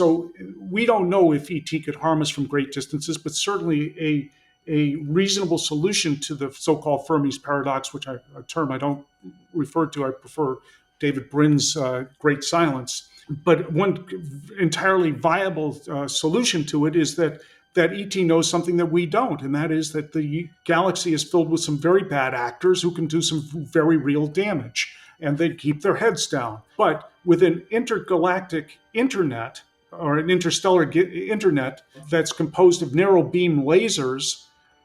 So we don't know if ET could harm us from great distances, but certainly a reasonable solution to the so-called Fermi's paradox, which a term I don't refer to. I prefer David Brin's great silence. But one entirely viable solution to it is that ET knows something that we don't, and that is that the galaxy is filled with some very bad actors who can do some very real damage, and they keep their heads down. But with an intergalactic internet, or an interstellar internet that's composed of narrow beam lasers,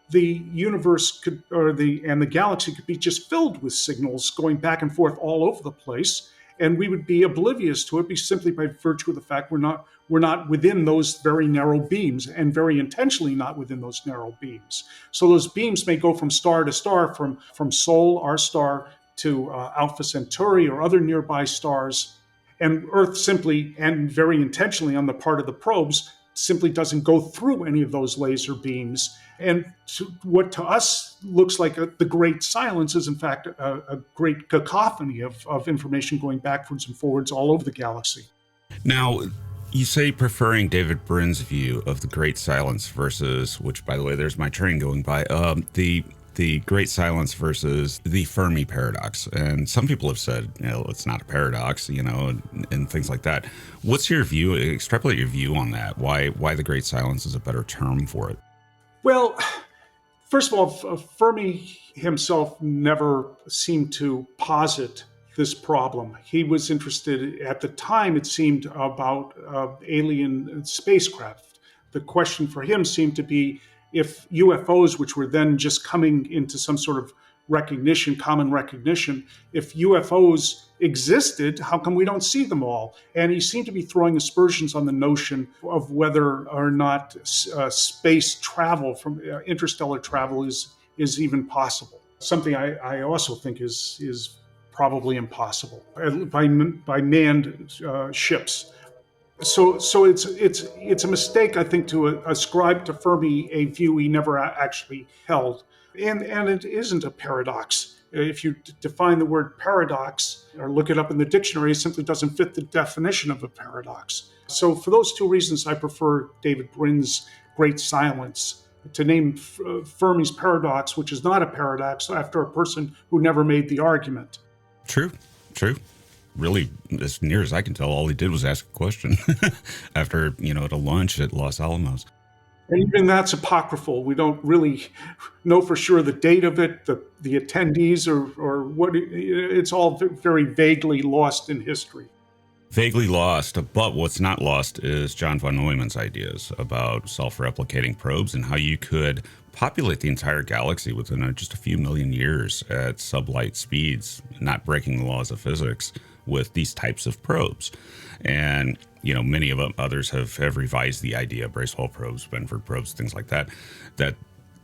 the universe could, and the galaxy could be just filled with signals going back and forth all over the place, and we would be oblivious to it simply by virtue of the fact we're not within those very narrow beams, and very intentionally not within those narrow beams. So those beams may go from star to star, from Sol, our star, to Alpha Centauri or other nearby stars, and Earth simply, and very intentionally on the part of the probes, simply doesn't go through any of those laser beams. And what to us looks like the great silence is in fact a great cacophony of information going backwards and forwards all over the galaxy. Now, you say preferring David Brin's view of the great silence versus, which by the way, there's my train going by, the great silence versus the Fermi paradox. And some people have said, it's not a paradox, and things like that. What's your view? Extrapolate your view on that. Why the great silence is a better term for it? Well, first of all, Fermi himself never seemed to posit this problem. He was interested, at the time, it seemed, about alien spacecraft. The question for him seemed to be, if UFOs, which were then just coming into some sort of common recognition, if UFOs existed, how come we don't see them all? And he seemed to be throwing aspersions on the notion of whether or not space travel, from interstellar travel, is even possible. Something I also think is probably impossible by manned ships. So it's a mistake, I think, to ascribe to Fermi a view he never actually held, and it isn't a paradox. If you define the word paradox or look it up in the dictionary, it simply doesn't fit the definition of a paradox. So for those two reasons, I prefer David Brin's great silence to name Fermi's paradox, which is not a paradox, after a person who never made the argument. True. Really, as near as I can tell, all he did was ask a question after, at a lunch at Los Alamos. And even that's apocryphal. We don't really know for sure the date of it, the attendees, or what. It's all very vaguely lost in history. Vaguely lost, but what's not lost is John von Neumann's ideas about self-replicating probes and how you could populate the entire galaxy within just a few million years at sublight speeds, not breaking the laws of physics, with these types of probes. And, many of others have revised the idea, Bracewell probes, Benford probes, things like that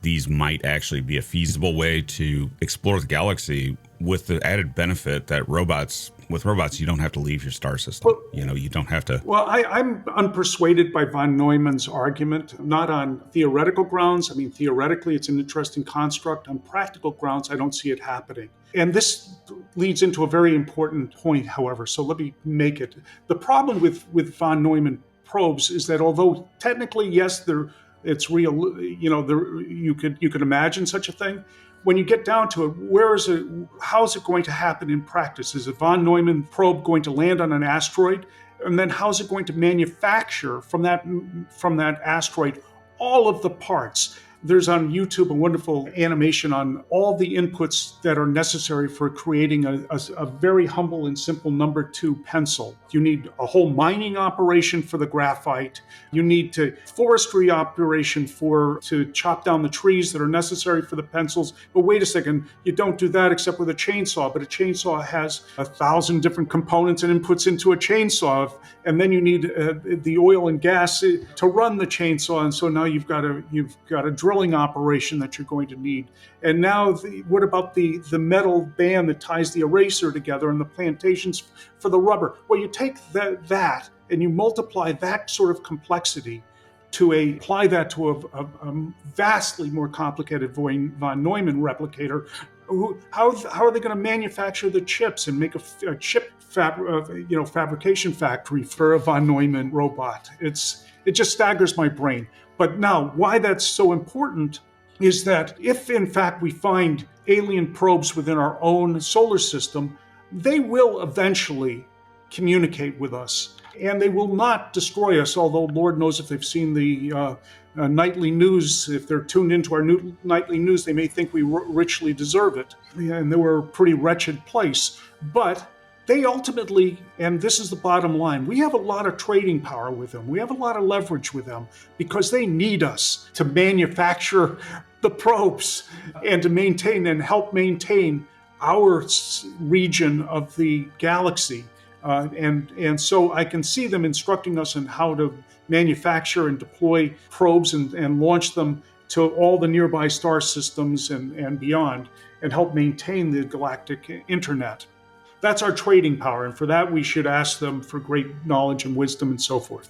these might actually be a feasible way to explore the galaxy, with the added benefit that with robots, you don't have to leave your star system. Well, you don't have to. Well, I'm unpersuaded by von Neumann's argument, not on theoretical grounds. I mean, theoretically, it's an interesting construct. On practical grounds, I don't see it happening. And this leads into a very important point, however, so let me make it. The problem with von Neumann probes is that although technically, yes, it's real, you could imagine such a thing. When you get down to it, how is it going to happen in practice? Is a von Neumann probe going to land on an asteroid? And then how is it going to manufacture from that asteroid all of the parts? There's on YouTube a wonderful animation on all the inputs that are necessary for creating a very humble and simple number 2 pencil. You need a whole mining operation for the graphite. You need forestry operation to chop down the trees that are necessary for the pencils. But wait a second, you don't do that except with a chainsaw. But a chainsaw has 1,000 different components and inputs into a chainsaw. And then you need the oil and gas to run the chainsaw. And so now you've got a drilling operation that you're going to need. And now what about the metal band that ties the eraser together and the plantations for the rubber? Well, you take that and you multiply that sort of complexity apply that to a vastly more complicated von Neumann replicator. How are they going to manufacture the chips and make a chip fabrication factory for a von Neumann robot? It just staggers my brain. But now, why that's so important is that if in fact we find alien probes within our own solar system, they will eventually communicate with us. And they will not destroy us, although Lord knows if they've seen the nightly news, if they're tuned into our nightly news, they may think we richly deserve it. And they were a pretty wretched place. But they ultimately, and this is the bottom line, we have a lot of trading power with them. We have a lot of leverage with them because they need us to manufacture the probes and to maintain and help maintain our region of the galaxy. And so I can see them instructing us on how to manufacture and deploy probes and launch them to all the nearby star systems and beyond, and help maintain the galactic internet. That's our trading power, and for that we should ask them for great knowledge and wisdom and so forth.